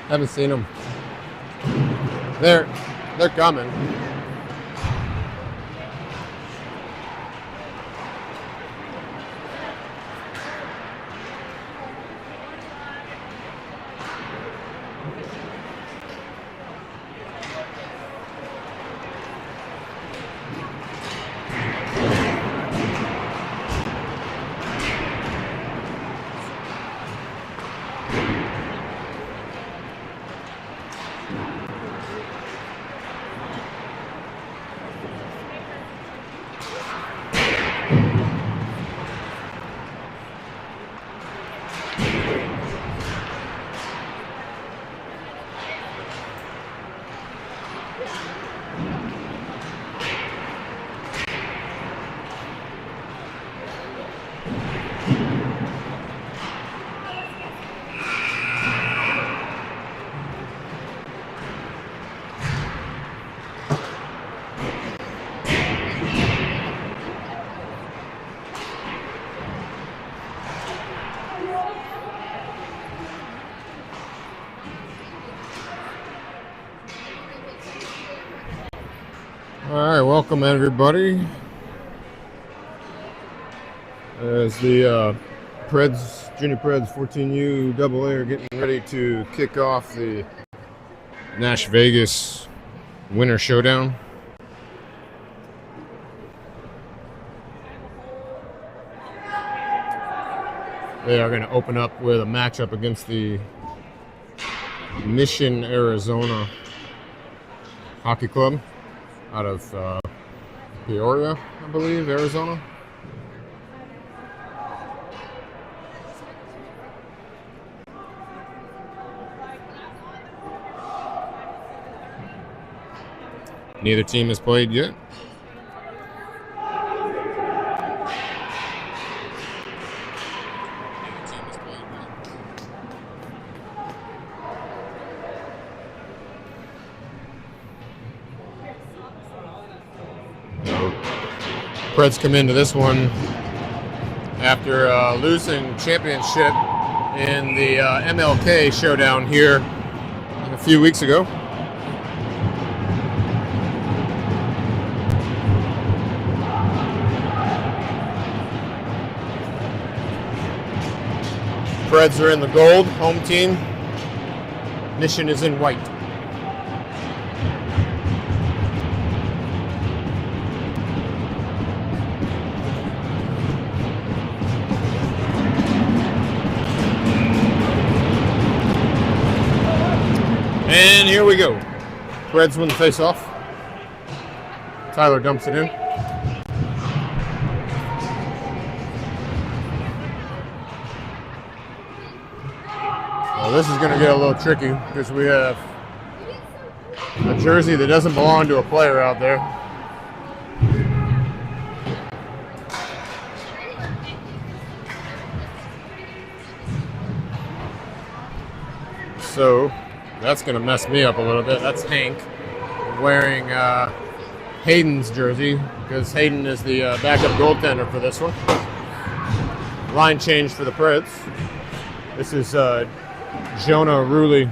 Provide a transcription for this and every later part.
Haven't seen them. They're coming. All right, welcome everybody. As the Preds, Junior Preds 14U AA are getting ready to kick off the Nash Vegas Winter Showdown. They are going to open up with a matchup against the Mission, Arizona Hockey Club out of Peoria, I believe, Arizona. Neither team has played yet. Preds come into this one after losing championship in the MLK showdown here a few weeks ago. Preds are in the gold, home team. Mission is in white. And here we go. Preds win the face-off. Tyler dumps it in. Well, this is going to get a little tricky because we have a jersey that doesn't belong to a player out there. So that's going to mess me up a little bit. That's Hank wearing Hayden's jersey because Hayden is the backup goaltender for this one. Line change for the Preds. This is Jonah, Ruley,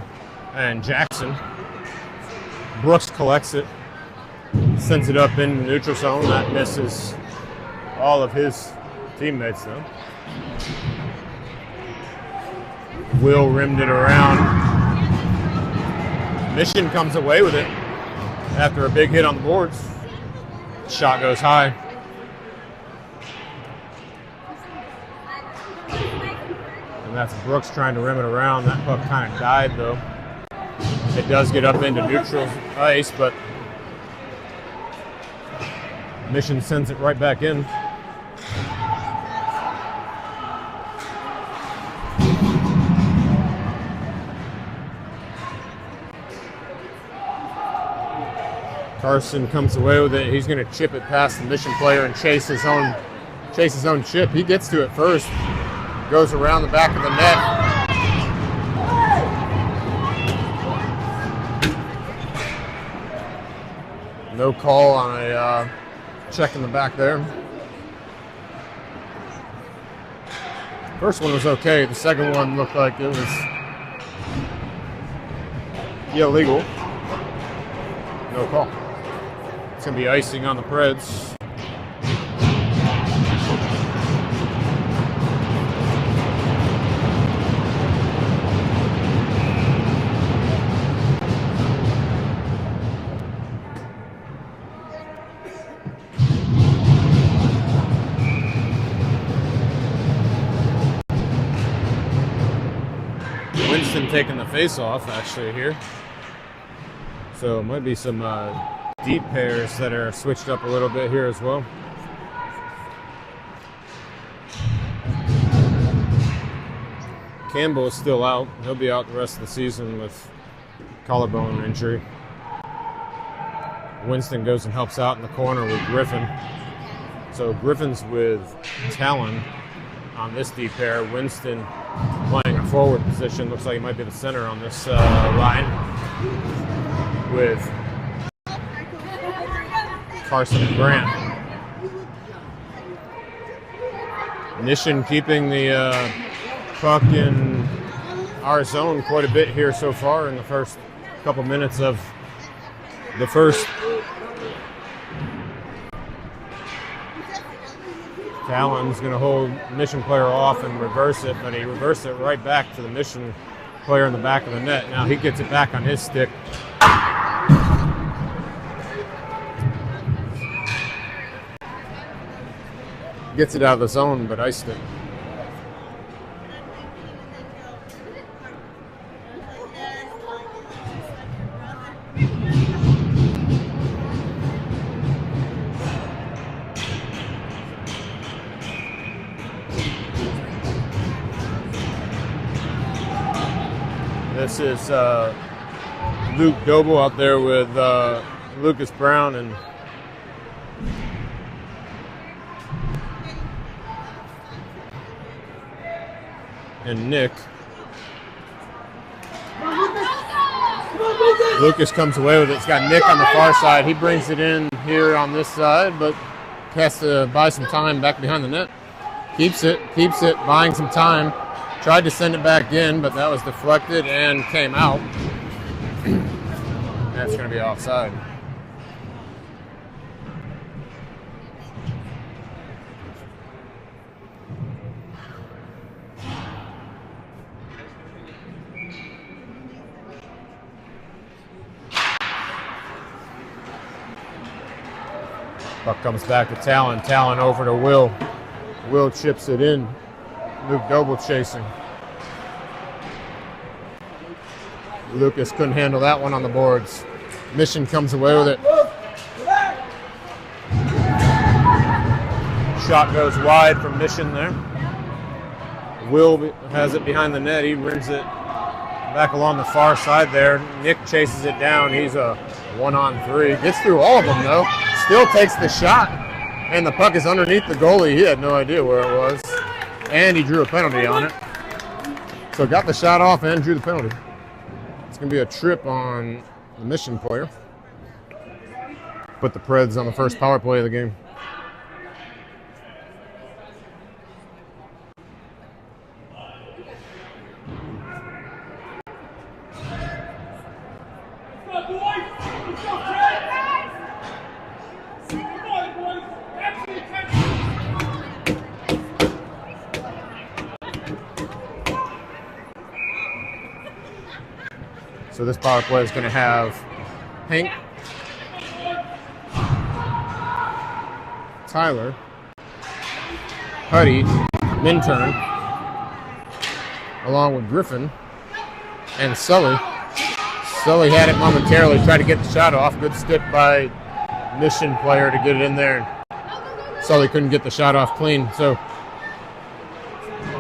and Jackson. Brooks collects it, sends it up in the neutral zone. That misses all of his teammates though. Will rimmed it around. Mission comes away with it after a big hit on the boards. Shot goes high. And that's Brooks trying to rim it around. That puck kind of died though. It does get up into neutral ice, but Mission sends it right back in. Carson comes away with it. He's going to chip it past the Mission player and chase his own chip. He gets to it first. Goes around the back of the net. No call on a check in the back there. First one was okay. The second one looked like it was illegal. No call. It's going to be icing on the Preds. Winston taking the face off actually here. So it might be some deep pairs that are switched up a little bit here as well. Campbell is still out. He'll be out the rest of the season with collarbone injury. Winston goes and helps out in the corner with Griffin. So Griffin's with Talon on this deep pair. Winston playing a forward position. Looks like he might be the center on this line with Carson and Grant. Mission keeping the puck in our zone quite a bit here so far in the first couple minutes of the first. Talon's going to hold Mission player off and reverse it, but he reversed it right back to the Mission player in the back of the net. Now he gets it back on his stick. Gets it out of the zone, but iced it. This is Luke Doble out there with Lucas Brown and Nick. Lucas comes away with it. It's got Nick on the far side. He brings it in here on this side, but has to buy some time back behind the net. Keeps it, buying some time. Tried to send it back in, but that was deflected and came out. That's going to be offside. Puck comes back to Talon. Talon over to Will. Will chips it in. Luke Doble chasing. Lucas couldn't handle that one on the boards. Mission comes away with it. Shot goes wide from Mission there. Will has it behind the net. He rims it back along the far side there. Nick chases it down. He's a 1-on-3. Gets through all of them, though. Still takes the shot. And the puck is underneath the goalie. He had no idea where it was. And he drew a penalty on it. So got the shot off and drew the penalty. It's going to be a trip on the Mission player. Put the Preds on the first power play of the game. So this power play is going to have Hank, Tyler, Huddy, Minturn, along with Griffin, and Sully. Sully had it momentarily, tried to get the shot off. Good stick by Mission player to get it in there. Sully couldn't get the shot off clean, so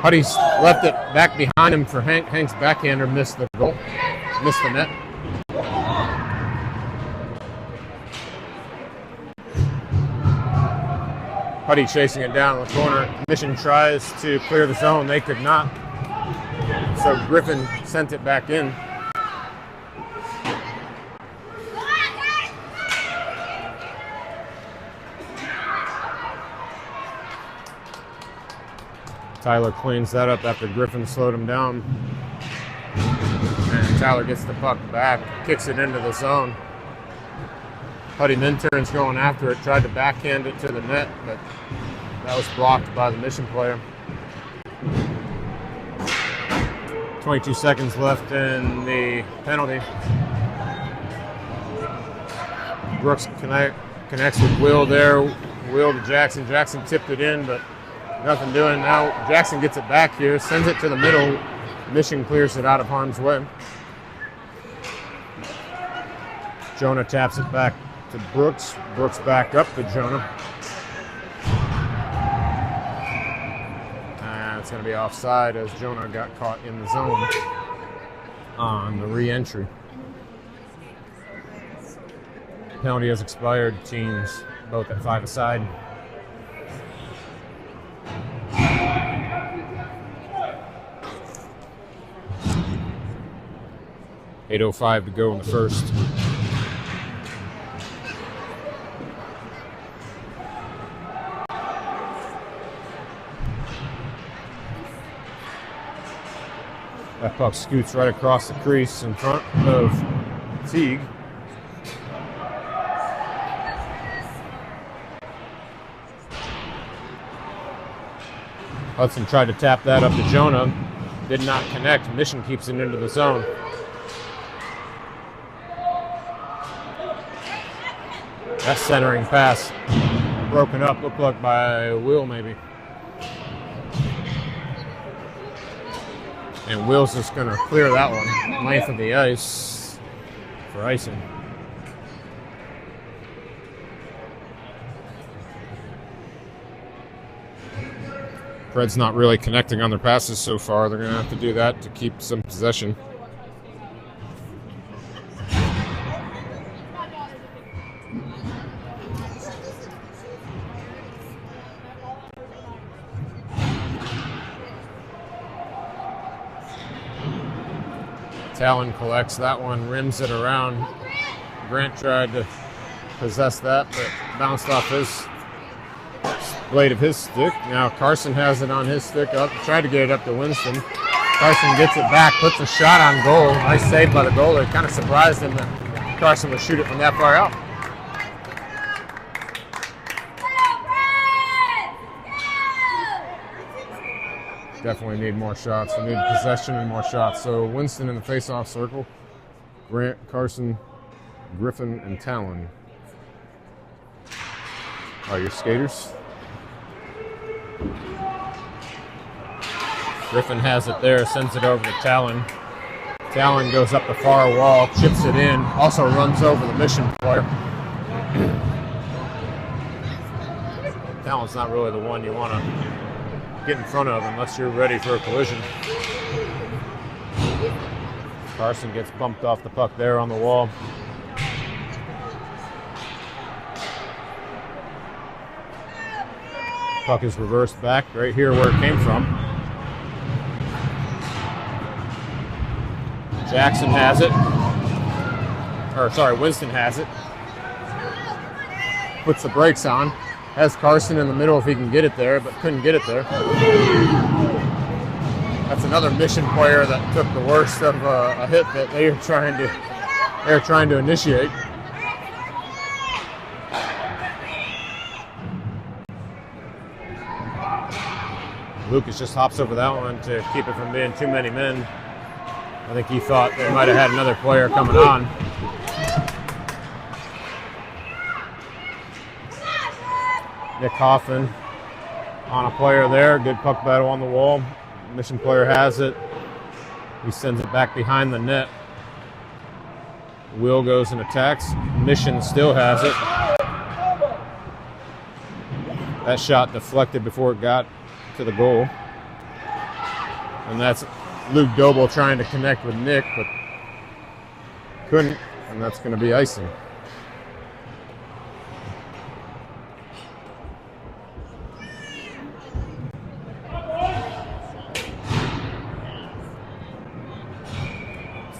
Huddy's left it back behind him for Hank. Hank's backhander missed the goal. Missed the net. Huddy chasing it down in the corner. Mission tries to clear the zone. They could not. So Griffin sent it back in. Tyler cleans that up after Griffin slowed him down. And Tyler gets the puck back, kicks it into the zone. Huddy Minturn's going after it, tried to backhand it to the net, but that was blocked by the Mission player. 22 seconds left in the penalty. Brooks connects with Will there. Will to Jackson. Jackson tipped it in, but nothing doing. Now Jackson gets it back here, sends it to the middle. Mission clears it out of harm's way. Jonah taps it back to Brooks. Brooks back up to Jonah. And it's going to be offside as Jonah got caught in the zone on the re-entry. Penalty has expired. Teams both at 5 aside. .8:05 to go in the first. That puck scoots right across the crease in front of Teague. Hudson tried to tap that up to Jonah. Did not connect. Mission keeps it into the zone. That centering pass broken up, looked like by Will maybe. And Will's just going to clear that one. Length of the ice for icing. Preds not really connecting on their passes so far. They're going to have to do that to keep some possession. Talon collects that one, rims it around. Grant tried to possess that, but bounced off his blade of his stick. Now Carson has it on his stick up. Tried to get it up to Winston. Carson gets it back, puts a shot on goal. Nice save by the goalie. Kind of surprised him that Carson would shoot it from that far out. Definitely need more shots. We need possession and more shots. So Winston in the face-off circle. Grant, Carson, Griffin, and Talon are your skaters. Griffin has it there, sends it over to Talon. Talon goes up the far wall, chips it in, also runs over the Mission player. Talon's not really the one you want to get in front of unless you're ready for a collision. Carson gets bumped off the puck there on the wall. Puck is reversed back right here where it came from. Jackson has it. Or sorry, Winston has it. Puts the brakes on. Has Carson in the middle if he can get it there, but couldn't get it there. That's another Mission player that took the worst of a hit that they're trying to initiate. Lucas just hops over that one to keep it from being too many men. I think he thought they might have had another player coming on. Nick Hoffman on a player there. Good puck battle on the wall. Mission player has it. He sends it back behind the net. Will goes and attacks. Mission still has it. That shot deflected before it got to the goal. And that's Luke Doble trying to connect with Nick, but couldn't, and that's going to be icing.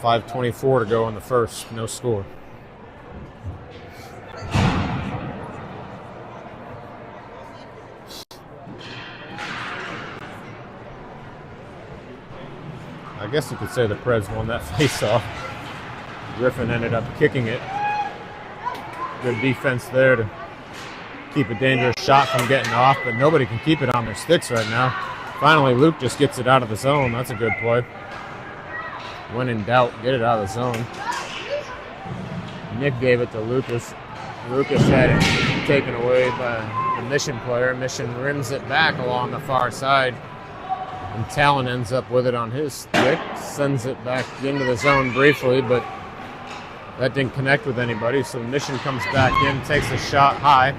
.524 to go in the first, no score. I guess you could say the Preds won that face-off. Griffin ended up kicking it. Good defense there to keep a dangerous shot from getting off, but nobody can keep it on their sticks right now. Finally, Luke just gets it out of the zone. That's a good play. When in doubt, get it out of the zone. Nick gave it to Lucas. Lucas had it taken away by the Mission player. Mission rims it back along the far side. And Talon ends up with it on his stick. Sends it back into the zone briefly, but that didn't connect with anybody. So the Mission comes back in, takes a shot high.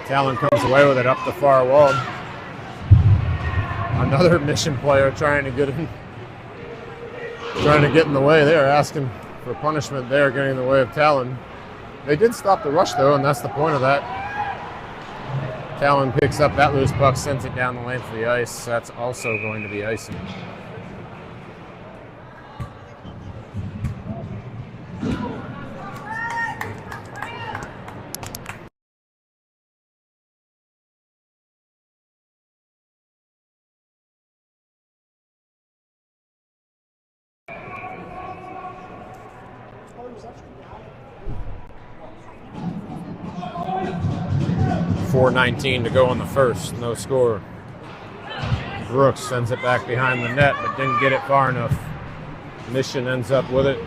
Talon comes away with it up the far wall. Another Mission player trying to get in the way there, asking for punishment there, getting in the way of Talon. They did stop the rush though, and that's the point of that. Talon picks up that loose puck, sends it down the length of the ice. That's also going to be icing. .419 to go in the first, no score. Brooks sends it back behind the net, but didn't get it far enough. Mission ends up with it.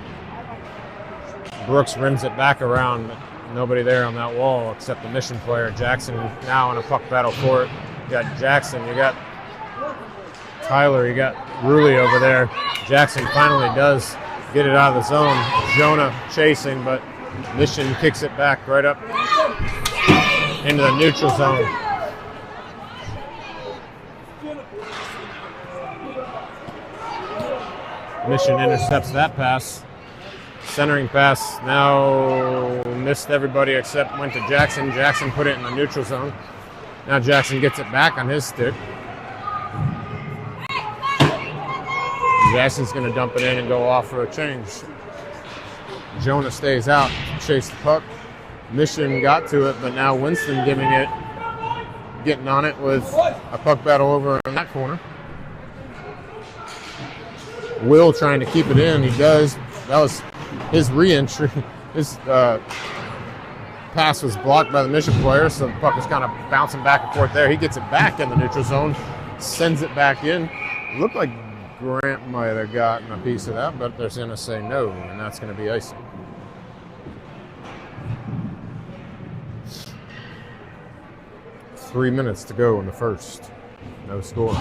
Brooks rims it back around, but nobody there on that wall except the Mission player. Jackson now in a puck battle for it. You got Jackson, you got Tyler, you got Rulli over there. Jackson finally does get it out of the zone. Jonah chasing, but Mission kicks it back right up into the neutral zone. Mission intercepts that pass. Centering pass now missed everybody except went to Jackson. Jackson put it in the neutral zone. Now Jackson gets it back on his stick. Jackson's going to dump it in and go off for a change. Jonah stays out to chase the puck. Mission got to it, but now Winston getting on it with a puck battle over in that corner. Will trying to keep it in. He does. That was his re-entry. His pass was blocked by the Mission player, so the puck was kind of bouncing back and forth there. He gets it back in the neutral zone, sends it back in. It looked like Grant might have gotten a piece of that, but they're going to say no, and that's going to be icing. Three minutes to go in the first. No score.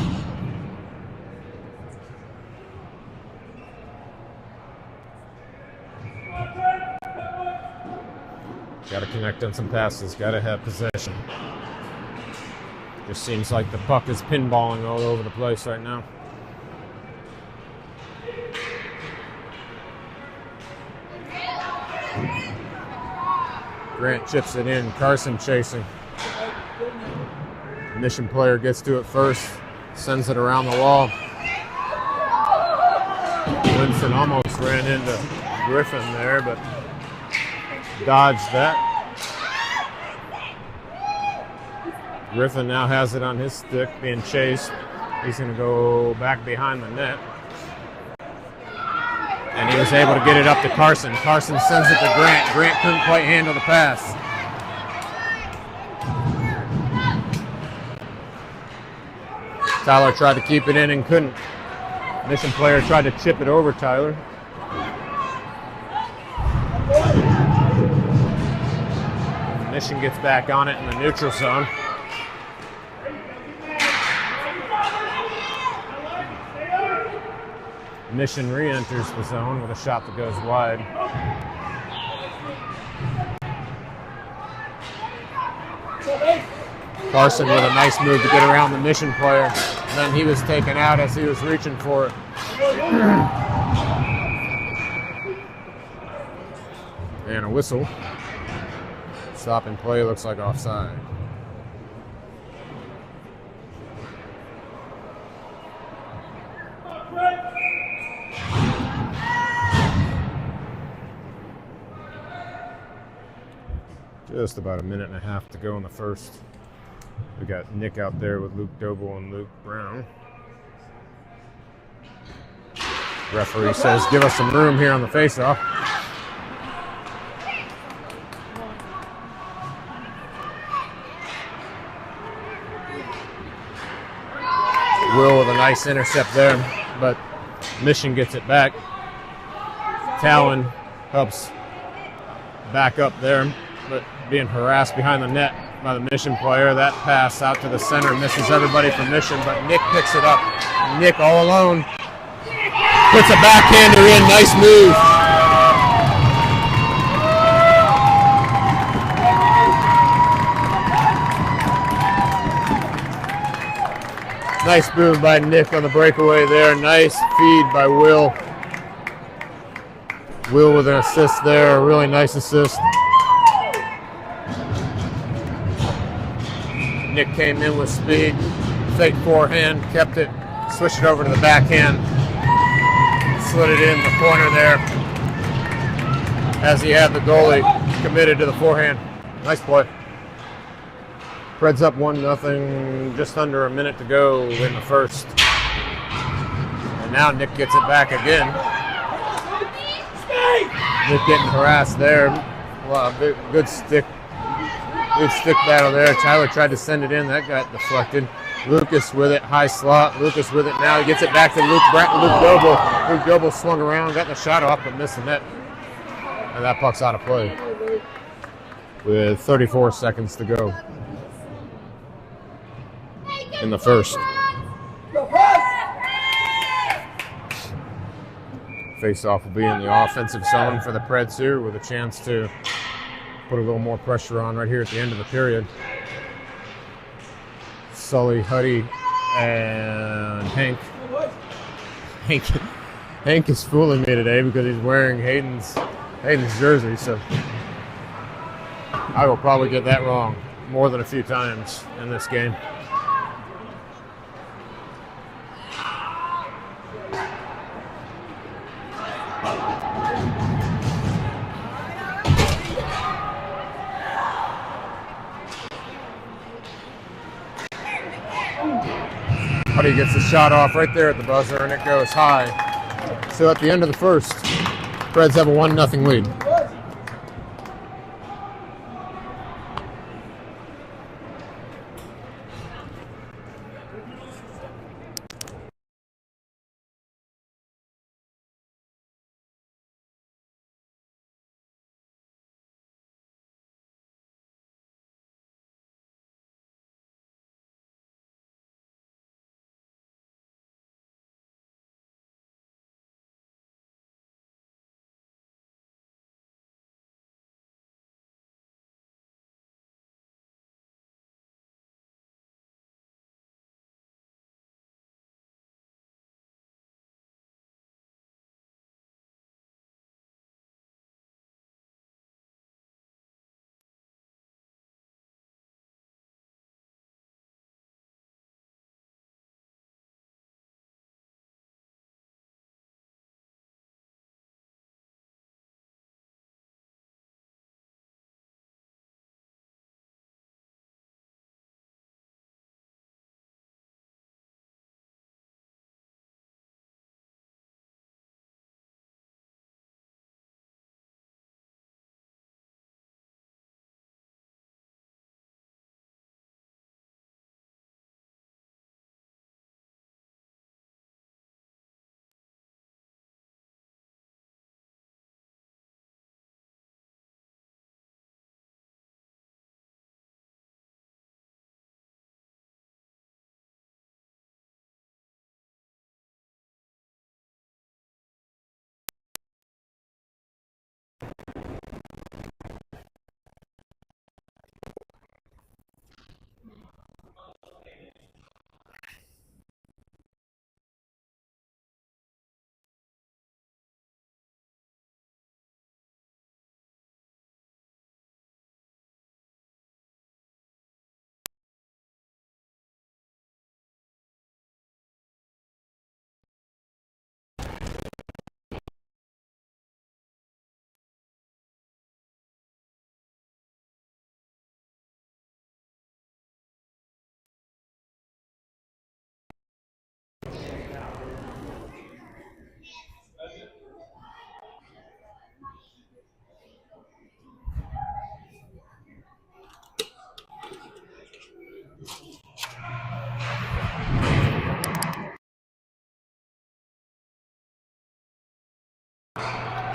Got to connect on some passes. Got to have possession. Just seems like the puck is pinballing all over the place right now. Grant chips it in. Carson chasing. Mission player gets to it first. Sends it around the wall. Winston almost ran into Griffin there, but dodged that. Griffin now has it on his stick, being chased. He's going to go back behind the net. And he was able to get it up to Carson. Carson sends it to Grant. Grant couldn't quite handle the pass. Tyler tried to keep it in and couldn't. Mission player tried to chip it over Tyler. Mission gets back on it in the neutral zone. Mission re-enters the zone with a shot that goes wide. Carson with a nice move to get around the Mission player. And then he was taken out as he was reaching for it. And a whistle. Stop and play, looks like offside. Just about a minute and a half to go in the first. We got Nick out there with Luke Doble and Luke Brown. Referee says, give us some room here on the faceoff. Will with a nice intercept there, but Mission gets it back. Talon helps back up there, but being harassed behind the net by the Mission player. That pass out to the center misses everybody from Mission, but Nick picks it up. Nick all alone puts a backhander in. Nice move. Nice move by Nick on the breakaway there. Nice feed by Will. Will with an assist there. A really nice assist. Nick came in with speed, fake forehand, kept it, switched it over to the backhand, slid it in the corner there as he had the goalie committed to the forehand. Nice play. Preds up 1-0, just under a minute to go in the first. And now Nick gets it back again. Nick getting harassed there. Well, good stick battle there. Tyler tried to send it in. That got deflected. Lucas with it. High slot. Lucas with it now. He gets it back to Luke Doble. Luke Doble swung around, got the shot off, but missed the net. And that puck's out of play with 34 seconds to go in the first. Face-off will be in the offensive zone for the Preds here with a chance to put a little more pressure on right here at the end of the period. Sully, Huddy, and Hank. Hank is fooling me today because he's wearing Hayden's jersey, so I will probably get that wrong more than a few times in this game. Huddy gets the shot off right there at the buzzer, and it goes high. So at the end of the first, Preds have a 1-0 lead.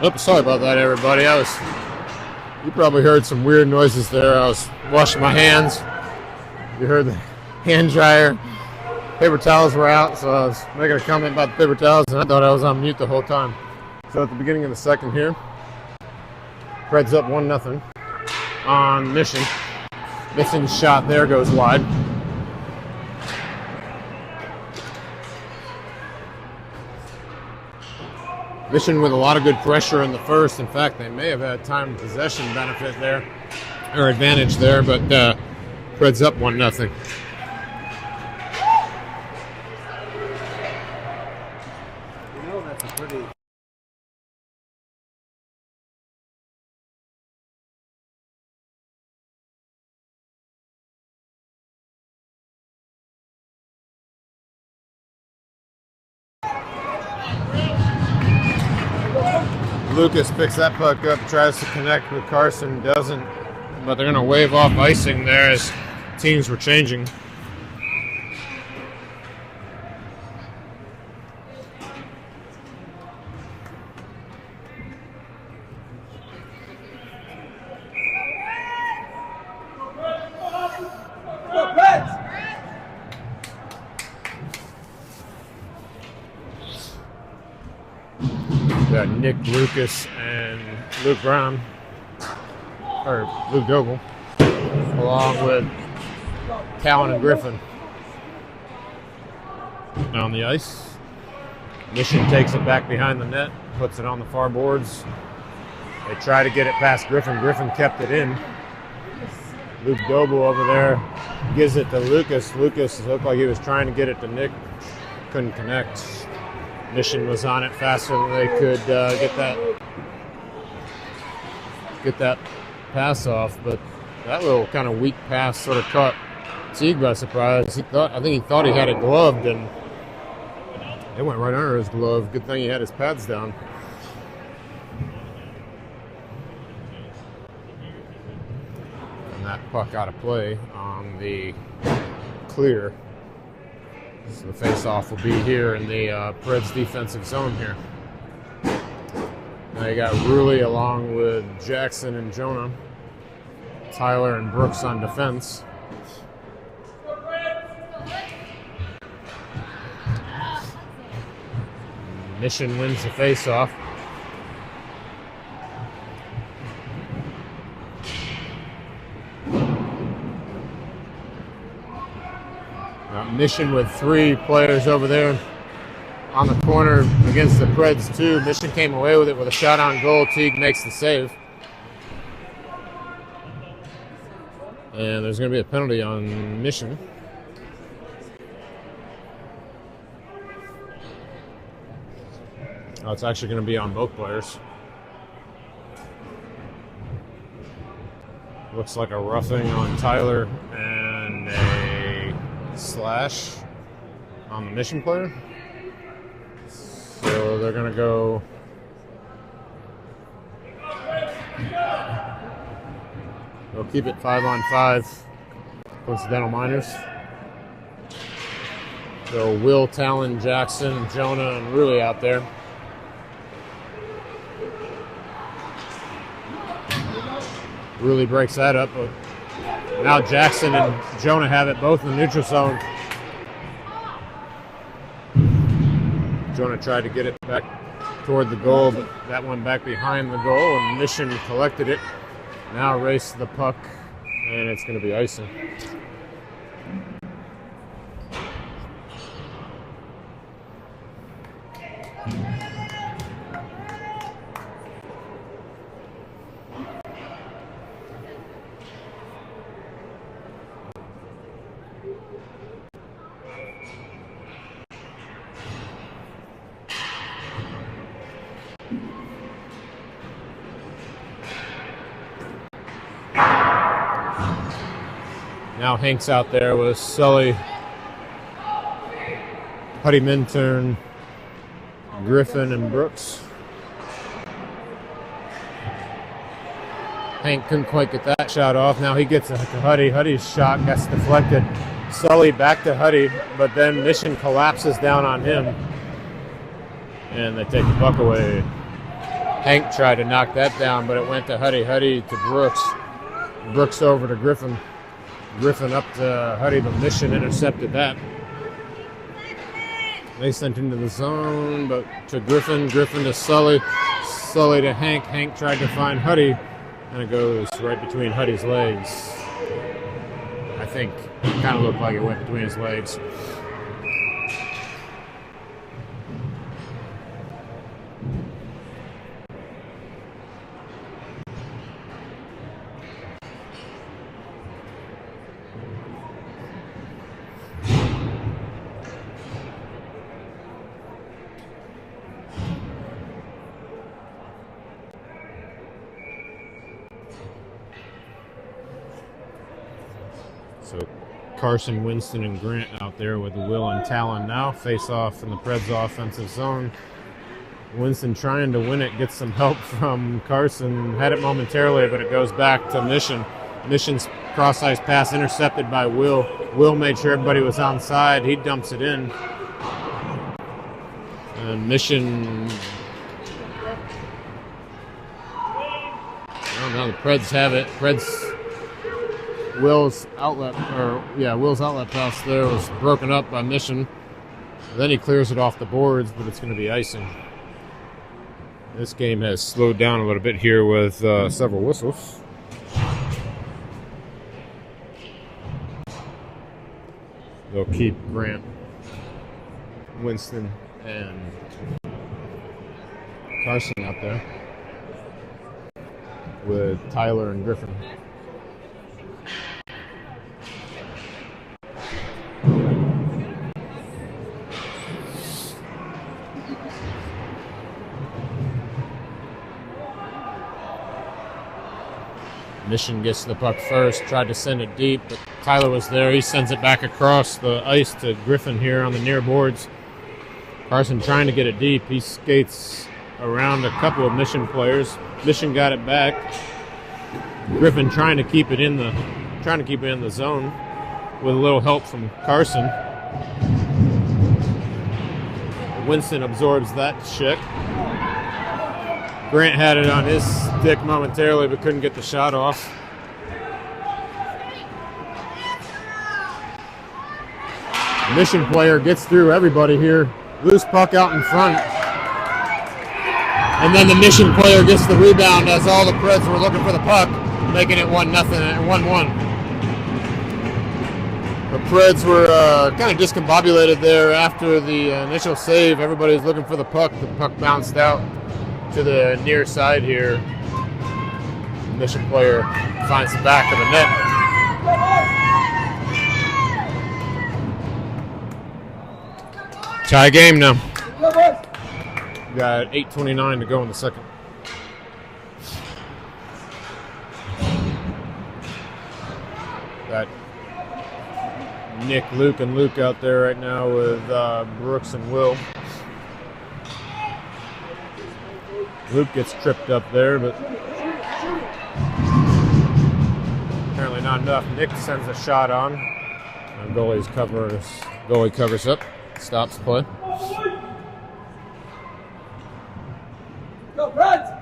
Oops, sorry about that, everybody. You probably heard some weird noises there. I was washing my hands. You heard the hand dryer. Paper towels were out, so I was making a comment about the paper towels, and I thought I was on mute the whole time. So at the beginning of the second here, Preds up 1-0 on Mission. Mission's shot there goes wide. Mission with a lot of good pressure in the first. In fact, they may have had time possession benefit there, or advantage there, but Preds up 1-0. You know that's a pretty... Lucas picks that puck up, tries to connect with Carson, doesn't, but they're going to wave off icing there as teams were changing. Got Nick Lucas and Luke Brown, or Luke Doble, along with Callan and Griffin on the ice. Mission takes it back behind the net, puts it on the far boards. They try to get it past Griffin. Griffin kept it in. Luke Doble over there gives it to Lucas. Lucas looked like he was trying to get it to Nick, couldn't connect. Mission was on it faster than they could get that pass off, but that little kind of weak pass sort of caught Teague by surprise. I think he thought he had it gloved, and it went right under his glove. Good thing he had his pads down. And that puck out of play on the clear. So the face-off will be here in the Preds defensive zone here. Now you got Ruley along with Jackson and Jonah. Tyler and Brooks on defense. Mission wins the face-off. Mission with 3 players over there on the corner against the Preds too. Mission came away with it with a shot on goal. Teague makes the save. And there's going to be a penalty on Mission. Oh, it's actually going to be on both players. Looks like a roughing on Tyler and a slash on the Mission player. So they're going to go they'll keep it 5-on-5 coincidental minors. So Will, Talon, Jackson, Jonah, and Ruley out there. Ruley breaks that up, but now Jackson and Jonah have it both in the neutral zone. Jonah tried to get it back toward the goal, but that one back behind the goal, and Mission collected it. Now race the puck, and it's going to be icing. Now Hank's out there with Sully, Huddy Minturn, Griffin, and Brooks. Hank couldn't quite get that shot off. Now he gets it to Huddy. Huddy's shot gets deflected. Sully back to Huddy, but then Mission collapses down on him. And they take the puck away. Hank tried to knock that down, but it went to Huddy. Huddy to Brooks. Brooks over to Griffin. Griffin up to Huddy, but Mission intercepted that. They sent into the zone, but to Griffin. Griffin to Sully. Sully to Hank. Hank tried to find Huddy, and it goes right between Huddy's legs. I think it kind of looked like it went between his legs. So Carson, Winston, and Grant out there with Will and Talon now. Face off in the Preds offensive zone. Winston trying to win it, gets some help from Carson. Had it momentarily, but it goes back to Mission. Mission's cross-ice pass intercepted by Will. Will made sure everybody was onside. He dumps it in. And Mission... I don't know, the Preds have it. Will's outlet pass there was broken up by Mission. Then he clears it off the boards, but it's going to be icing. This game has slowed down a little bit here with several whistles. They'll keep Grant, Winston, and Carson out there with Tyler and Griffin. Mission gets the puck first, tried to send it deep, but Tyler was there. He sends it back across the ice to Griffin here on the near boards. Carson trying to get it deep. He skates around a couple of Mission players. Mission got it back. Griffin trying to keep it in the zone with a little help from Carson. Winston absorbs that check. Grant had it on his stick momentarily, but couldn't get the shot off. Mission player gets through everybody here. Loose puck out in front. And then the Mission player gets the rebound as all the Preds were looking for the puck, making it 1-0 and 1-1. The Preds were kind of discombobulated there after the initial save. Everybody was looking for the puck. The puck bounced out to the near side here. The Mission player finds the back of the net. Tie game now. Got 8:29 to go in the second. Got Nick, Luke, and Luke out there right now with Brooks and Will. Luke gets tripped up there, but apparently not enough. Nick sends a shot on. And goalie covers up, stops play. Go, Preds!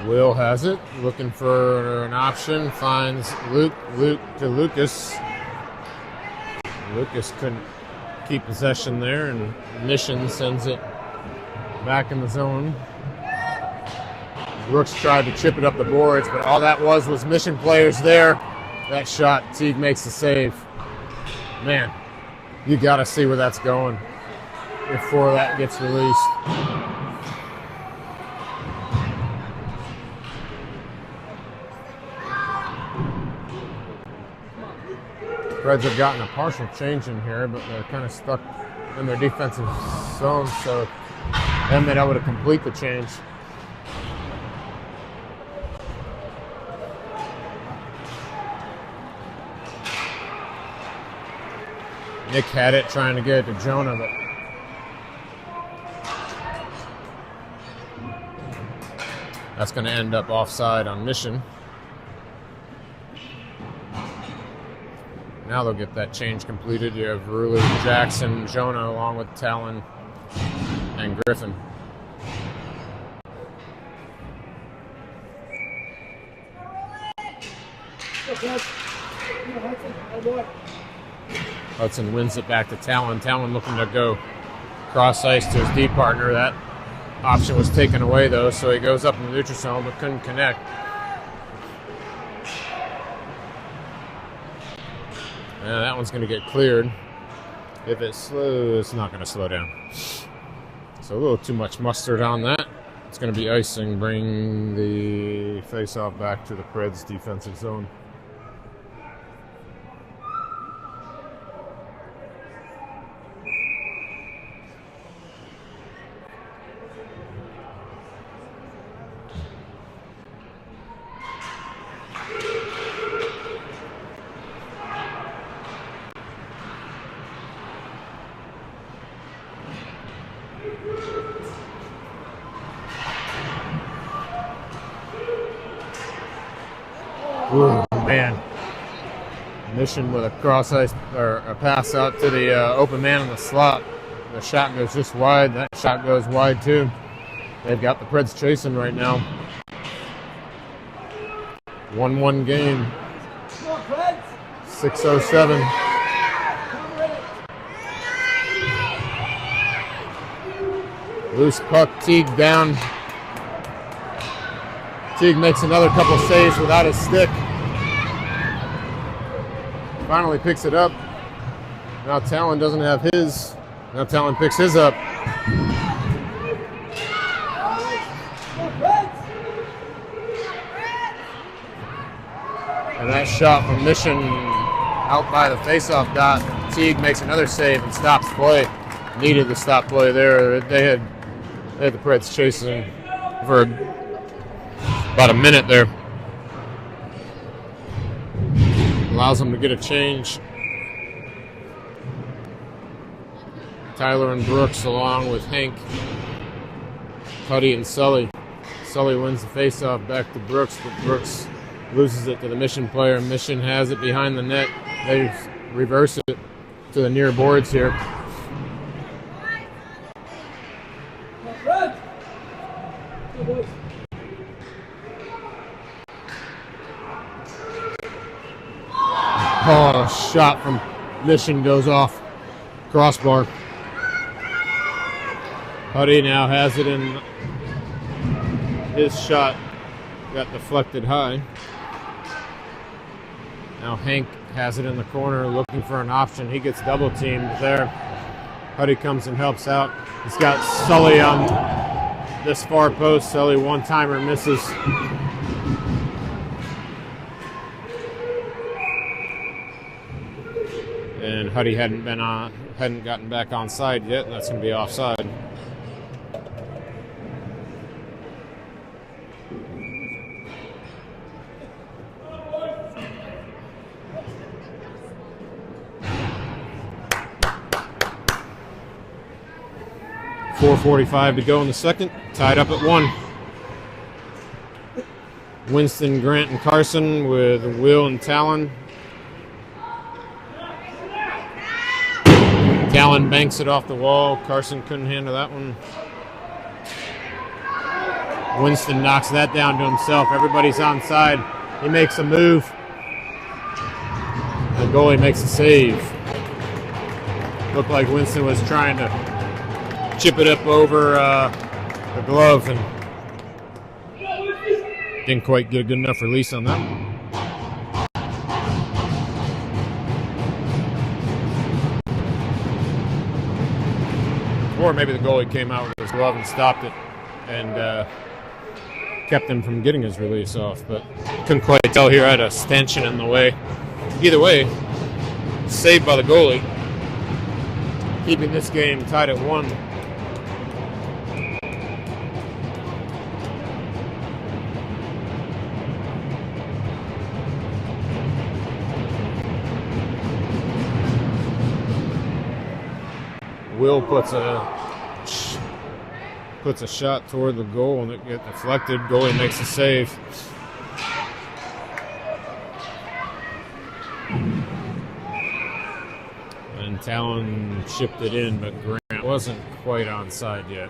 Will has it, looking for an option, finds Luke to Lucas. Lucas couldn't keep possession there, and Mission sends it back in the zone. Brooks tried to chip it up the boards, but all that was Mission players there. That shot, Teague makes the save. Man, you got to see where that's going before that gets released. Preds have gotten a partial change in here, but they're kind of stuck in their defensive zone, so they haven't been able to complete the change. Nick had it trying to get it to Jonah, but that's going to end up offside on Mission. Now they'll get that change completed. You have Rulli, Jackson, Jonah, along with Talon and Griffin. Hudson wins it back to Talon. Talon looking to go cross ice to his D partner. That option was taken away though, so he goes up in the neutral zone but couldn't connect. Yeah, that one's going to get cleared. If it's slow, it's not going to slow down. So a little too much mustard on that. It's going to be icing, bring the face-off back to the Preds defensive zone. Ooh, man. Mission with a cross ice or a pass out to the open man in the slot. The shot goes just wide. That shot goes wide too. They've got the Preds chasing right now. 1-1 game. 6:07. Loose puck, Teague down. Teague makes another couple saves without his stick. Finally picks it up. Now Talon doesn't have his. Now Talon picks his up. And that shot from Mission out by the faceoff dot. Teague makes another save and stops play. Needed the stop play there. They had the Preds chasing for about a minute there. Allows them to get a change. Tyler and Brooks along with Hank, Huddy and Sully. Sully wins the faceoff back to Brooks, but Brooks loses it to the Mission player. Mission has it behind the net. They reverse it to the near boards here. Oh, a shot from Mission goes off crossbar. Huddy now has it in. His shot got deflected high. Now Hank has it in the corner looking for an option. He gets double teamed there. Huddy comes and helps out. He's got Sully on this far post. Sully one-timer misses. And Huddy hadn't gotten back on side yet, and that's going to be offside. .445 to go in the second. Tied up at 1. Winston, Grant, and Carson with Will and Talon. Talon banks it off the wall. Carson couldn't handle that one. Winston knocks that down to himself. Everybody's onside. He makes a move. The goalie makes a save. Looked like Winston was trying to chip it up over the glove and didn't quite get a good enough release on that one. Or maybe the goalie came out with his glove and stopped it and kept him from getting his release off, but couldn't quite tell here. I had a stanchion in the way. Either way, saved by the goalie, keeping this game tied at 1. Will puts a shot toward the goal and it gets deflected. Goalie makes a save. And Talon chipped it in, but Grant wasn't quite onside yet.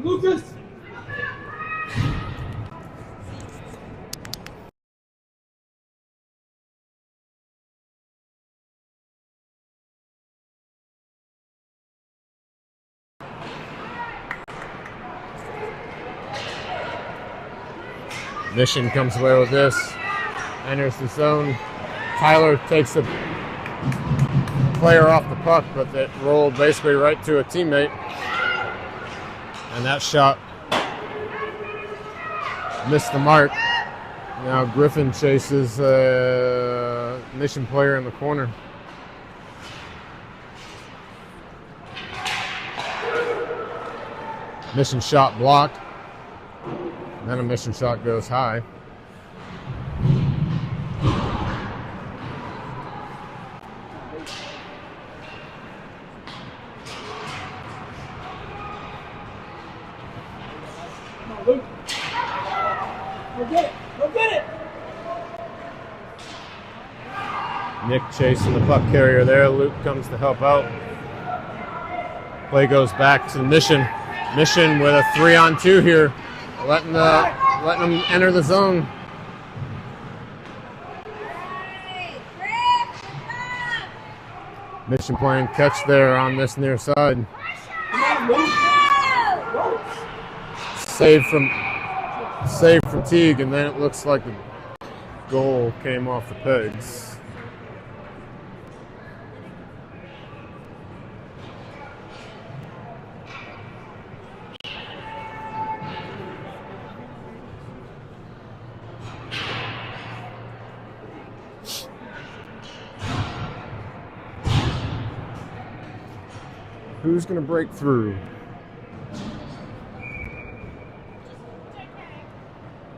Lucas! Mission comes away with this, enters the zone. Tyler takes the player off the puck, but it rolled basically right to a teammate. And that shot missed the mark. Now Griffin chases a Mission player in the corner. Mission shot blocked. Then a Mission shot goes high. Come on, Luke. Go get it! Go get it! Nick chasing the puck carrier there. Luke comes to help out. Play goes back to Mission. Mission with a 3-on-2 here. Letting them enter the zone. Mission playing catch there on this near side. Save from Teague, and then it looks like the goal came off the pegs. Who's going to break through?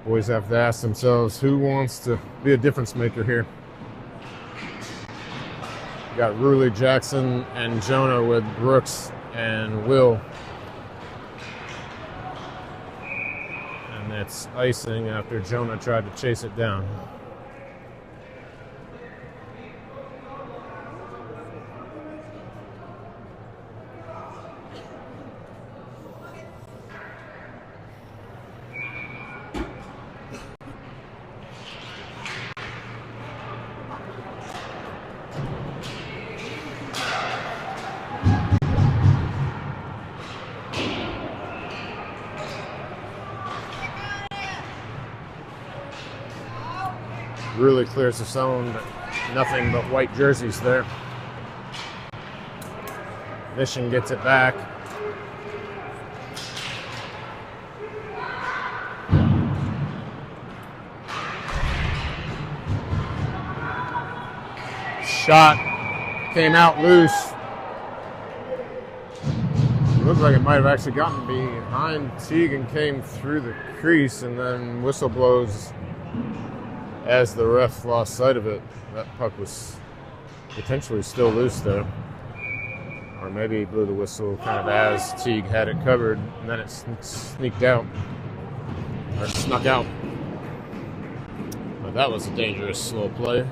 Boys have to ask themselves, who wants to be a difference maker here? You got Ruley, Jackson, and Jonah with Brooks and Will. And that's icing after Jonah tried to chase it down. Really clears the zone, but nothing but white jerseys there. Mission gets it back. Shot came out loose. Looks like it might have actually gotten behind Teague and came through the crease, and then whistle blows as the ref lost sight of it. That puck was potentially still loose there. Or maybe he blew the whistle kind of as Teague had it covered, and then it sneaked out. Or snuck out. But that was a dangerous slow play.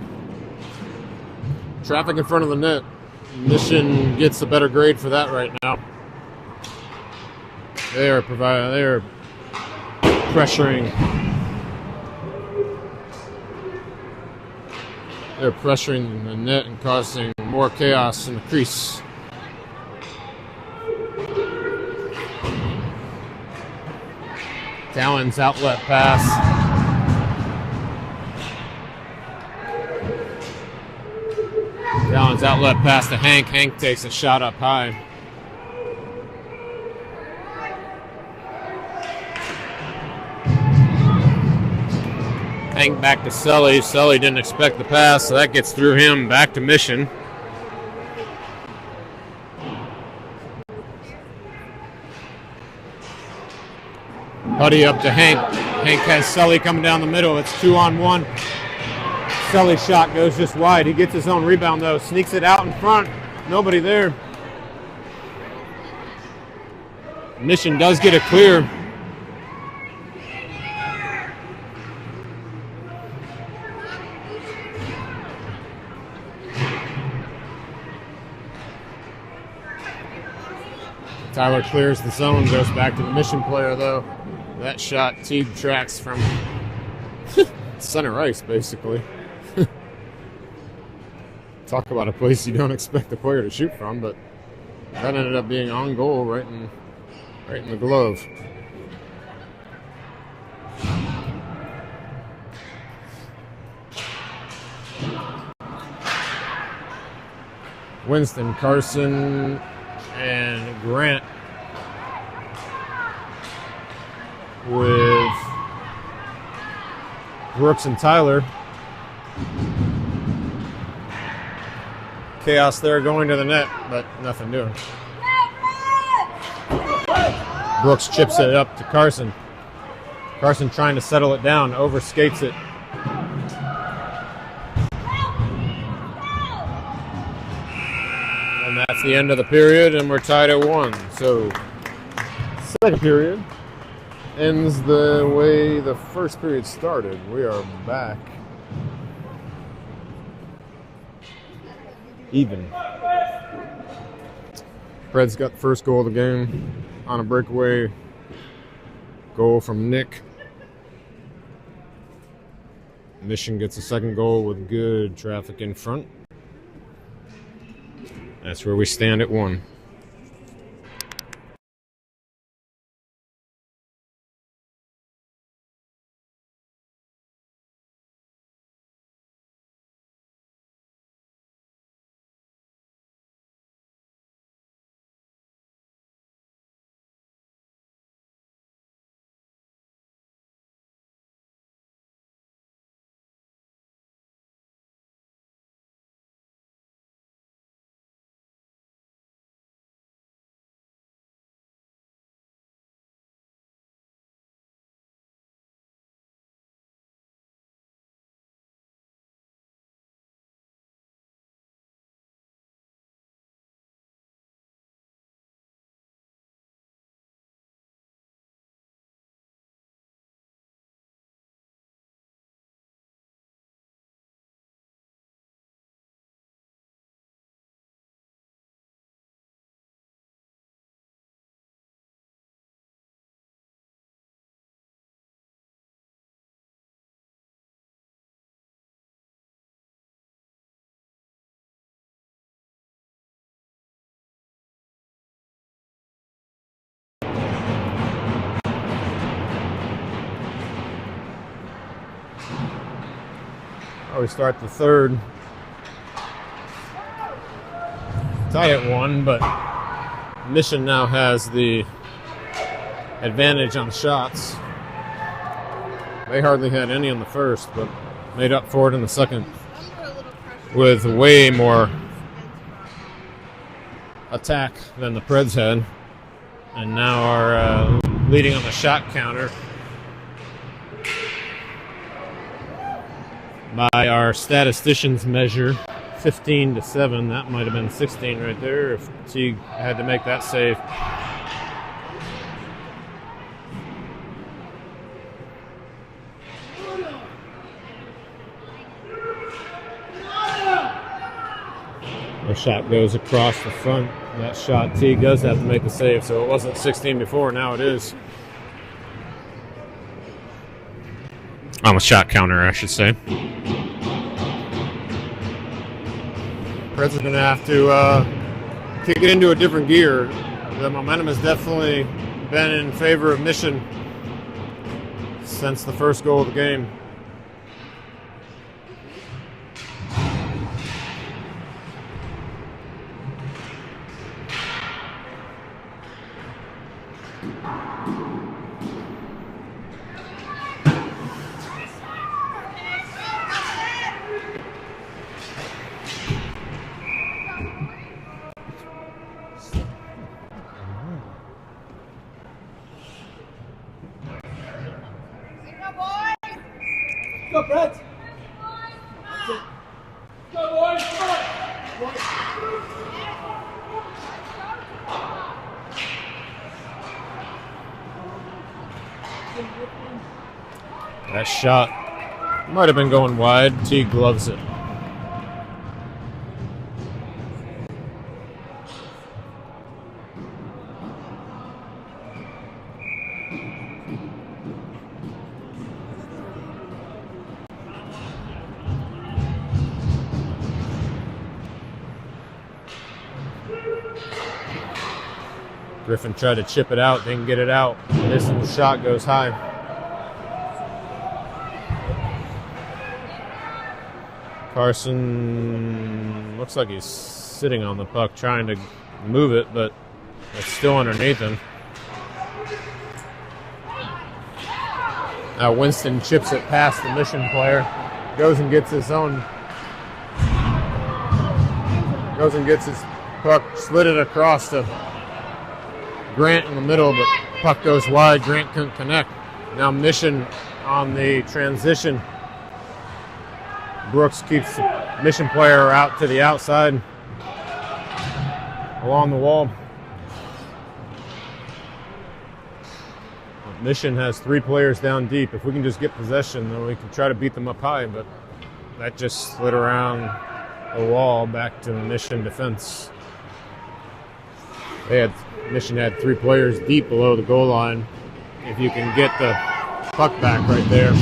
Traffic in front of the net. Mission gets a better grade for that right now. They are pressuring. They're pressuring the net and causing more chaos in the crease. Talon's outlet pass. Talon's outlet pass to Hank. Hank takes a shot up high. Hank back to Sully. Sully didn't expect the pass, so that gets through him back to Mission. Putty up to Hank. Hank has Sully coming down the middle. It's 2-on-1. Sully's shot goes just wide. He gets his own rebound though, sneaks it out in front. Nobody there. Mission does get a clear. Tyler clears the zone, goes back to the Mission player though. That shot Teague tracks from center ice basically. Talk about a place you don't expect a player to shoot from, but that ended up being on goal right in the glove. Winston, Carson, and Grant with Brooks and Tyler. Chaos there going to the net, but nothing doing. Brooks chips it up to Carson. Carson trying to settle it down, overskates it. And that's the end of the period, and we're tied at 1. So, second period ends the way the first period started. We are back even. Preds got the first goal of the game on a breakaway goal from Nick. Mission gets a second goal with good traffic in front. That's where we stand at 1. We start the third. Tied at 1, but Mission now has the advantage on shots. They hardly had any in the first, but made up for it in the second with way more attack than the Preds had, and now are leading on the shot counter by our statisticians measure, 15-7. That might have been 16 right there if Teague had to make that save. The shot goes across the front. That shot, Teague does have to make the save, so it wasn't 16 before, now it is. On the shot counter, I should say. Preds is going to have to kick it into a different gear. The momentum has definitely been in favor of Mission since the first goal of the game. Go, Preds! That shot might have been going wide. T gloves it. Griffin tried to chip it out, didn't get it out. Missing shot goes high. Carson looks like he's sitting on the puck trying to move it, but it's still underneath him. Now Winston chips it past the Mission player, goes and gets his puck, slid it across to Grant in the middle, but puck goes wide. Grant couldn't connect. Now Mission on the transition. Brooks keeps the Mission player out to the outside along the wall. Mission has 3 players down deep. If we can just get possession, then we can try to beat them up high, but that just slid around the wall back to the Mission defense. Mission had 3 players deep below the goal line. If you can get the puck back right there.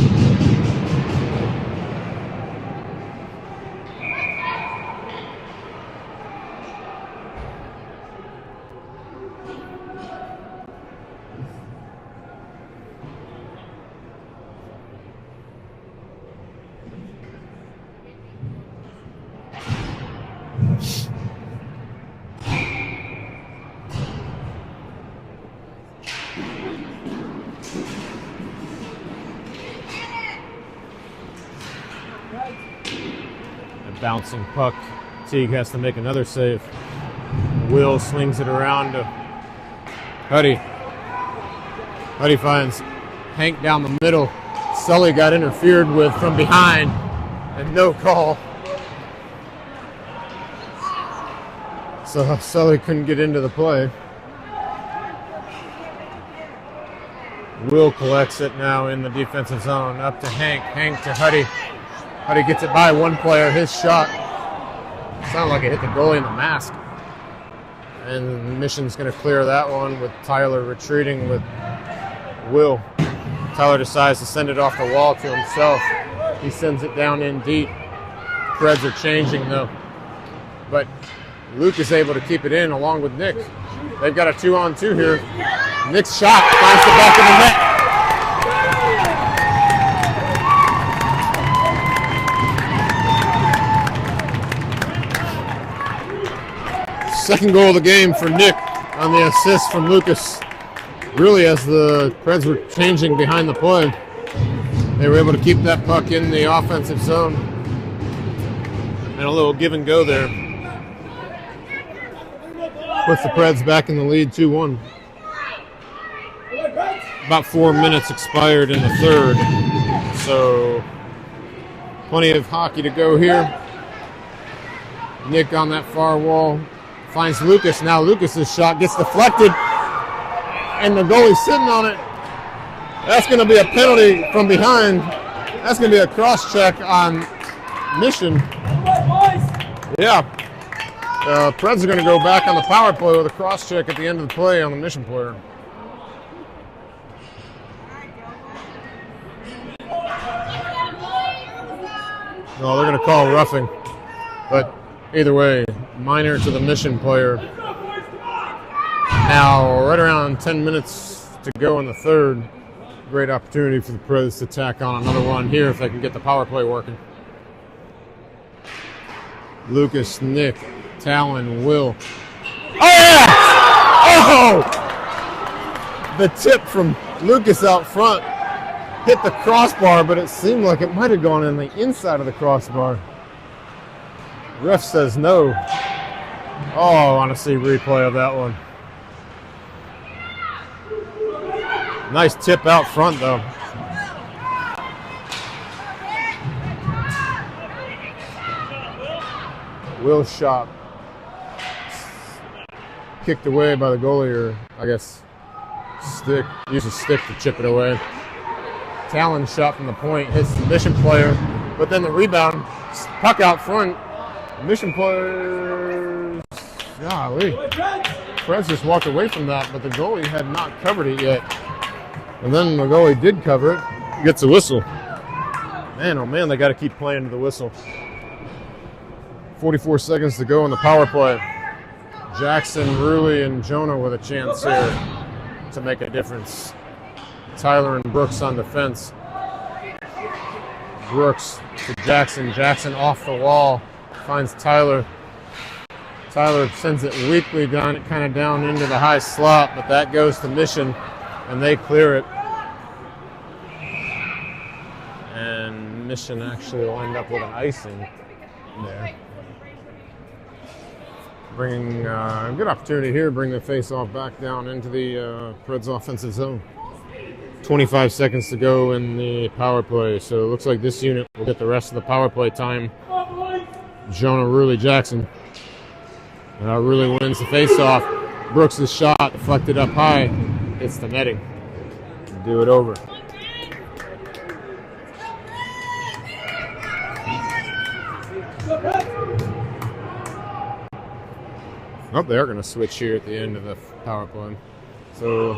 Bouncing puck. Teague has to make another save. Will slings it around to Huddy. Huddy finds Hank down the middle. Sully got interfered with from behind and no call. So Sully couldn't get into the play. Will collects it now in the defensive zone. Up to Hank. Hank to Huddy. Huddy gets it by one player. His shot sounded like it hit the goalie in the mask. And Mission's going to clear that one with Tyler retreating with Will. Tyler decides to send it off the wall to himself. He sends it down in deep. Preds are changing though. But Luke is able to keep it in along with Nick. They've got a 2-on-2 here. Nick's shot finds the back of the net. Second goal of the game for Nick on the assist from Lucas. Really, as the Preds were changing behind the play, they were able to keep that puck in the offensive zone. And a little give and go there. Puts the Preds back in the lead 2-1. About 4 minutes expired in the third. So plenty of hockey to go here. Nick on that far wall. Finds Lucas. Now Lucas's shot gets deflected, and the goalie's sitting on it. That's going to be a penalty from behind. That's going to be a cross-check on Mission. Yeah. Preds are going to go back on the power play with a cross-check at the end of the play on the Mission player. No, they're going to call roughing. But either way, minor to the Mission player. Now, right around 10 minutes to go in the third. Great opportunity for the Preds to tack on another one here if they can get the power play working. Lucas, Nick, Talon, Will. Oh, yeah! Oh! The tip from Lucas out front hit the crossbar, but it seemed like it might have gone in the inside of the crossbar. Ref says no. Oh, I want to see replay of that one. Nice tip out front, though. Will's shot kicked away by the goalie, or I guess used a stick to chip it away. Talon's shot from the point hits the Mission player, but then the rebound, puck out front. Mission players, golly. Preds just walked away from that, but the goalie had not covered it yet. And then the goalie did cover it, gets a whistle. Man, oh man, they got to keep playing to the whistle. 44 seconds to go in the power play. Jackson, Ruley, and Jonah with a chance here to make a difference. Tyler and Brooks on defense. Brooks to Jackson. Jackson off the wall. Finds Tyler. Tyler sends it weakly down, kind of down into the high slot, but that goes to Mission, and they clear it. And Mission actually will end up with an icing there. Bringing a good opportunity here, bring the face-off back down into the Preds offensive zone. 25 seconds to go in the power play, so it looks like this unit will get the rest of the power play time. Jonah, Ruley, Jackson. Ruley wins the face-off. Brooks' shot deflected up high. Hits the netting. Do it over. Oh, they're going to switch here at the end of the power play. So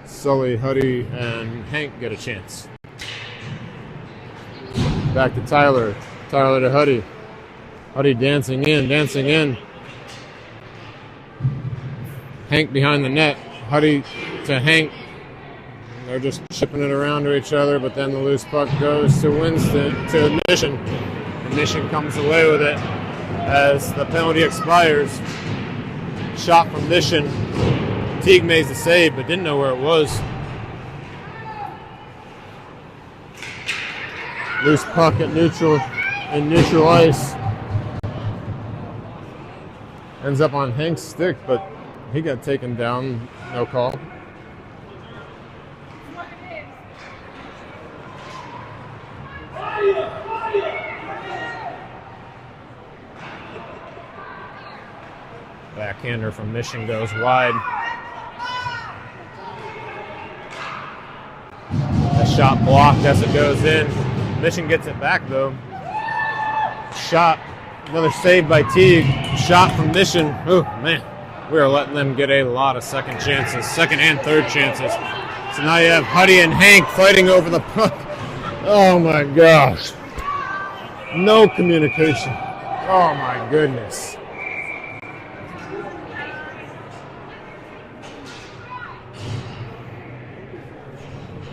Sully, Huddy, and Hank get a chance. Back to Tyler. Tyler to Huddy. Huddy dancing in. Hank behind the net. Huddy to Hank. They're just chipping it around to each other, but then the loose puck goes to Winston, to Mission. And Mission comes away with it as the penalty expires. Shot from Mission. Teague makes the save, but didn't know where it was. Loose puck at neutral ice. Ends up on Hank's stick, but he got taken down. No call. Backhander from Mission goes wide. A shot blocked as it goes in. Mission gets it back though. Shot, another save by Teague. Shot from Mission. Oh man, we are letting them get a lot of second and third chances. So now you have Huddy and Hank fighting over the puck. Oh my gosh. No communication. Oh my goodness.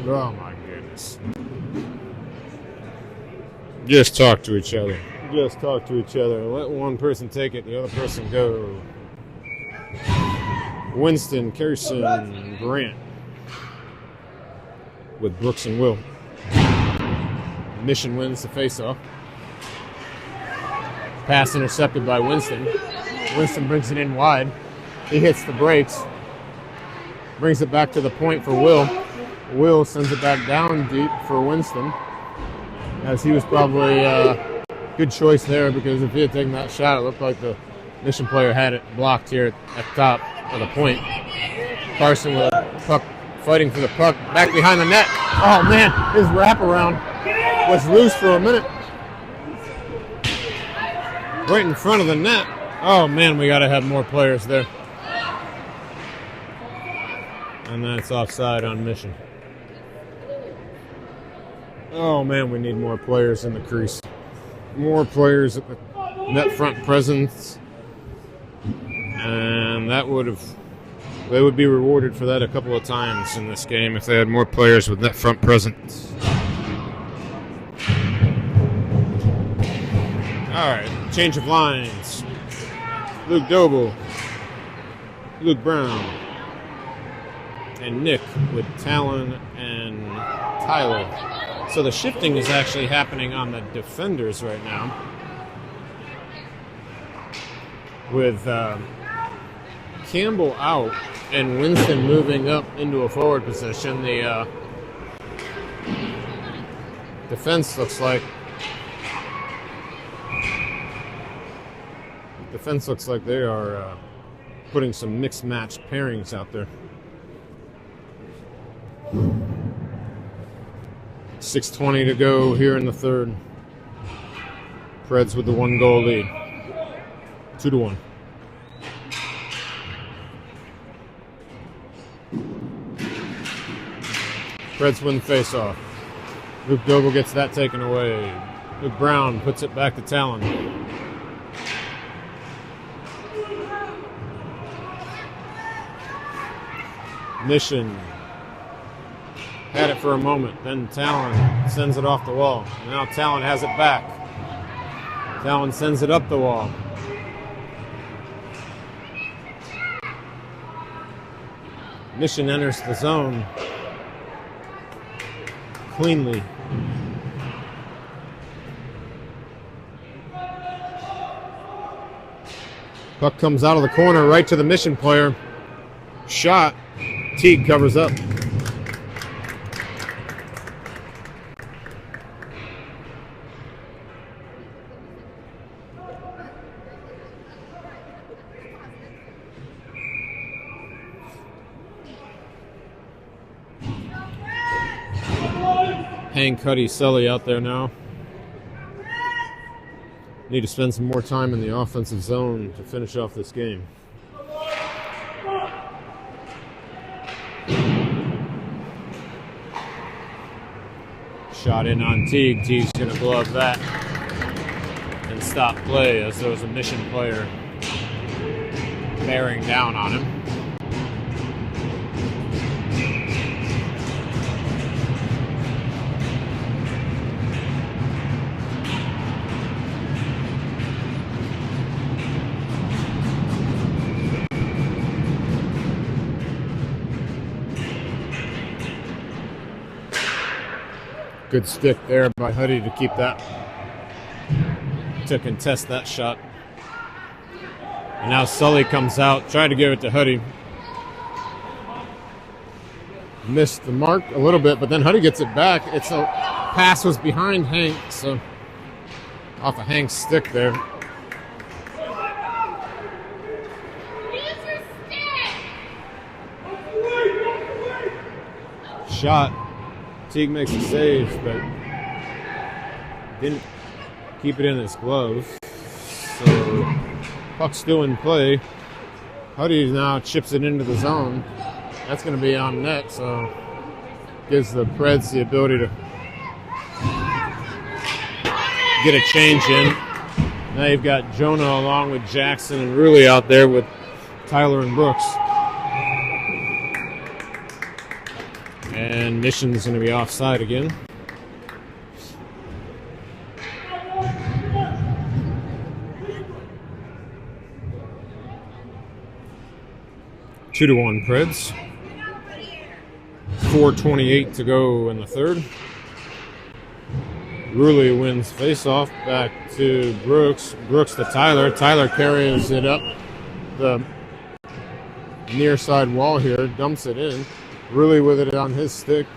Oh my goodness. Just talk to each other. Let one person take it, the other person go. Winston, Kerrison, Grant. With Brooks and Will. Mission wins the faceoff. Pass intercepted by Winston. Winston brings it in wide. He hits the brakes. Brings it back to the point for Will. Will sends it back down deep for Winston, as he was probably a good choice there, because if he had taken that shot, it looked like the Mission player had it blocked here at the top of the point. Carson with a puck, fighting for the puck, back behind the net. Oh man, his wraparound was loose for a minute. Right in front of the net. Oh man, we got to have more players there. And that's offside on Mission. Oh man, we need more players in the crease. More players at the net front presence. And they would be rewarded for that a couple of times in this game if they had more players with net front presence. Alright, change of lines. Luke Doble, Luke Brown, and Nick with Talon and Tyler. So the shifting is actually happening on the defenders right now, with Campbell out and Winston moving up into a forward position. The defense looks like Defense looks like they are putting some mixed match pairings out there. 6:20 to go here in the third. Preds with the 1-goal lead. 2-1. Preds win the face-off. Luke Doble gets that taken away. Luke Brown puts it back to Talon. Mission had it for a moment, then Talon sends it off the wall. Now Talon has it back. Talon sends it up the wall. Mission enters the zone cleanly. Puck comes out of the corner right to the Mission player. Shot. Teague covers up. Hank, Cuddy, Sully out there now. Need to spend some more time in the offensive zone to finish off this game. Shot in on Teague. Teague's going to glove that and stop play as there was a Mission player bearing down on him. Good stick there by Huddy to keep that, to contest that shot. And now Sully comes out, trying to give it to Huddy. Missed the mark a little bit, but then Huddy gets it back. It's a pass was behind Hank, so off of Hank's stick there. Shot. Teague makes a save, but didn't keep it in his glove. So puck's still in play. Huddy now chips it into the zone. That's going to be on net, so gives the Preds the ability to get a change in. Now you've got Jonah along with Jackson and Rulli out there with Tyler and Brooks. And Mission's going to be offside again. Two to 1 Preds. 4:28 to go in the third. Rulli wins faceoff back to Brooks. Brooks to Tyler. Tyler carries it up the near side wall here, dumps it in. Rulli with it on his stick.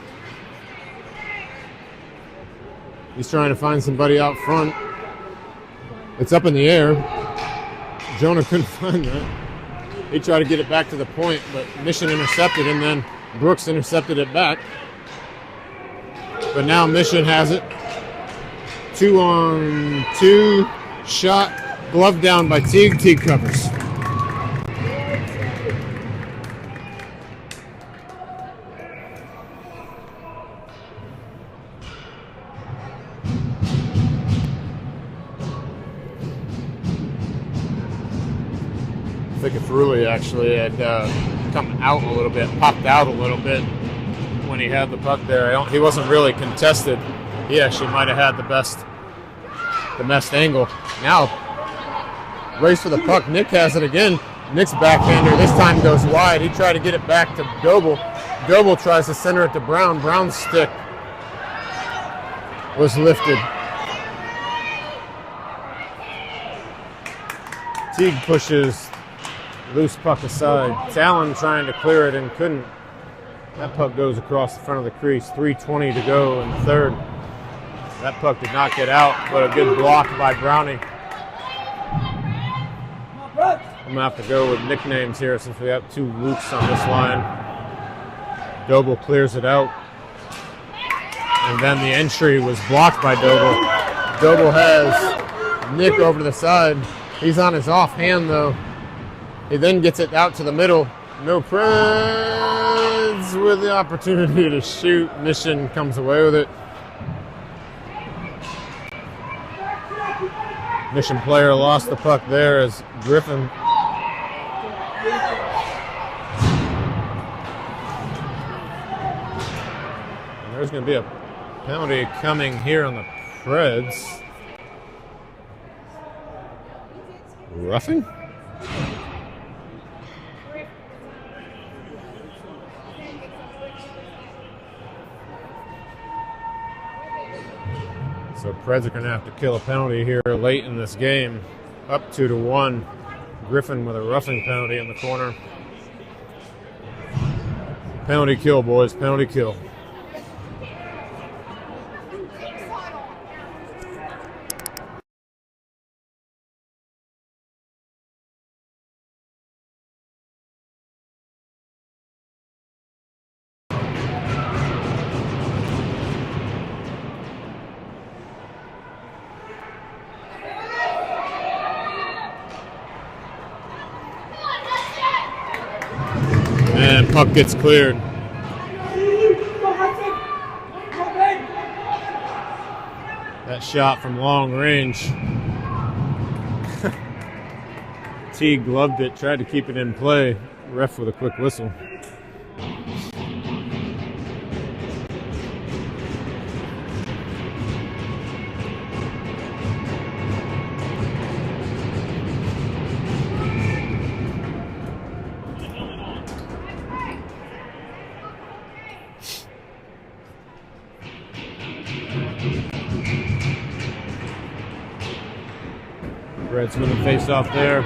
He's trying to find somebody out front. It's up in the air. Jonah couldn't find that. He tried to get it back to the point, but Mission intercepted, and then Brooks intercepted it back. But now Mission has it. 2-on-2 shot, glove down by Teague. Teague covers. I think if Rulli actually had come out a little bit, popped out a little bit when he had the puck there. He wasn't really contested. He actually might have had the best angle. Now, race for the puck. Nick has it again. Nick's backhander this time goes wide. He tried to get it back to Doble. Doble tries to center it to Brown. Brown's stick was lifted. Teague pushes loose puck aside. Talon trying to clear it and couldn't. That puck goes across the front of the crease. 3:20 to go in the third. That puck did not get out, but a good block by Browning. I'm going to have to go with nicknames here since we have two Lukes on this line. Doble clears it out. And then the entry was blocked by Doble. Doble has Nick over to the side. He's on his offhand, though. He then gets it out to the middle. No Preds with the opportunity to shoot. Mission comes away with it. Mission player lost the puck there as Griffin. And there's going to be a penalty coming here on the Preds. Roughing? So Preds are going to have to kill a penalty here late in this game. Up 2-1. Griffin with a roughing penalty in the corner. Penalty kill, boys. Penalty kill. And puck gets cleared. That shot from long range. Teague gloved it, tried to keep it in play. Ref with a quick whistle. Preds with a face off there.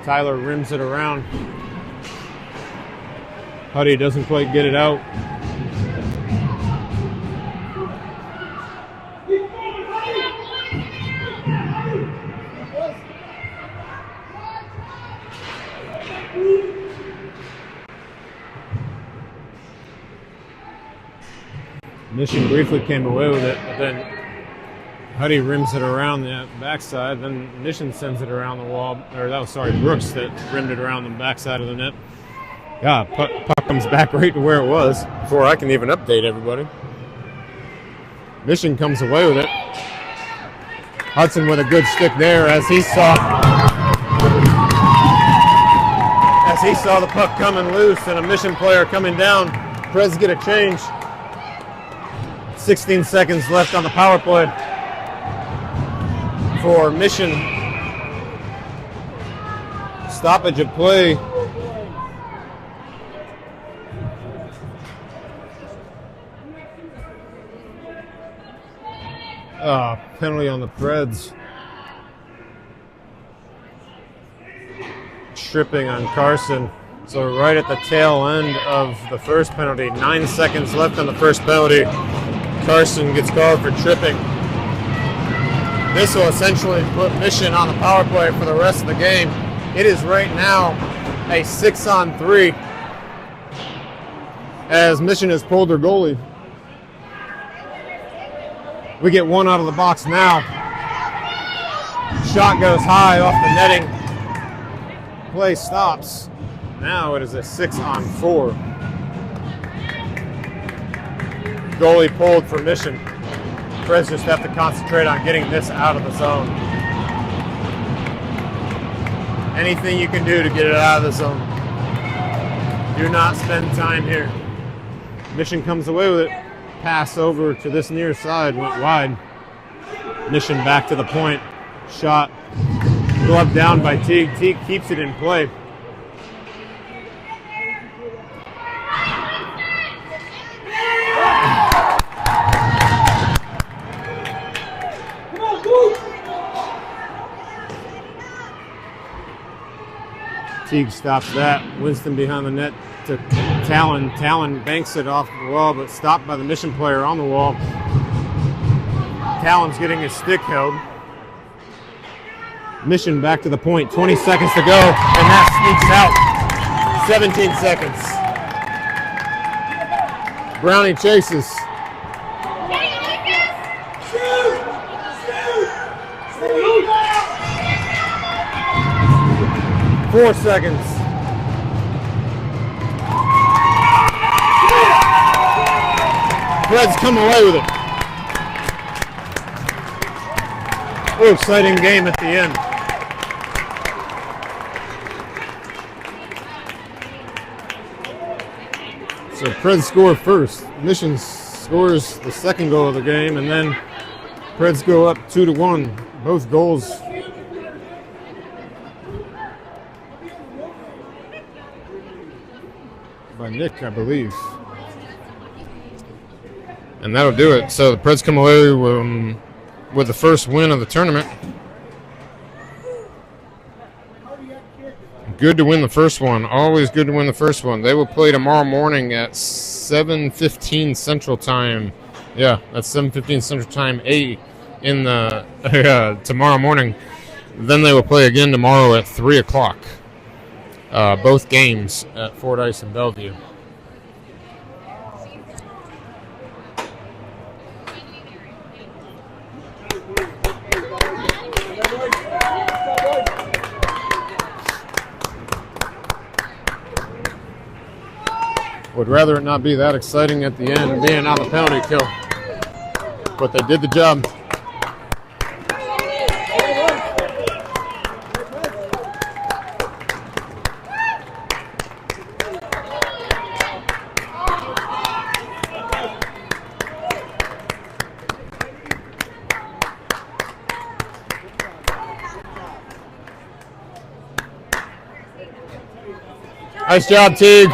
Tyler rims it around. Huddy doesn't quite get it out. Mission briefly came away with it, but then Huddy rims it around the backside, then Mission sends it around the wall. Or that was, Brooks that rimmed it around the backside of the net. Yeah, puck comes back right to where it was before I can even update everybody. Mission comes away with it. Hudson with a good stick there as he saw the puck coming loose and a Mission player coming down. Preds get a change. 16 seconds left on the power play for Mission. Stoppage of play. Penalty on the Preds. Tripping on Carson. So right at the tail end of the first penalty, 9 seconds left on the first penalty. Carson gets called for tripping. This will essentially put Mission on the power play for the rest of the game. It is right now a 6-on-3 as Mission has pulled their goalie. We get one out of the box now. Shot goes high off the netting. Play stops. Now it is a 6-on-4. Goalie pulled for Mission. Preds just have to concentrate on getting this out of the zone. Anything you can do to get it out of the zone. Do not spend time here. Mission comes away with it. Pass over to this near side, went wide. Mission back to the point. Shot gloved down by Teague. Teague keeps it in play. Teague stops that. Winston behind the net to Talon. Talon banks it off the wall, but stopped by the Mission player on the wall. Talon's getting his stick held. Mission back to the point. 20 seconds to go, and that sneaks out. 17 seconds. Brownie chases. 4 seconds. Preds come away with it. What an exciting game at the end. So Preds score first. Mission scores the second goal of the game, and then Preds go up 2-1. Both goals by Nick, I believe. And that'll do it. So the Preds come away with the first win of the tournament. Good to win the first one. Always good to win the first one. They will play tomorrow morning at 7:15 Central Time. Yeah, that's 7:15 Central Time, 8 in the tomorrow morning. Then they will play again tomorrow at 3 o'clock. Both games at Fordyce and Bellevue. Would rather it not be that exciting at the end, being on the penalty kill. But they did the job. Nice job, Teague.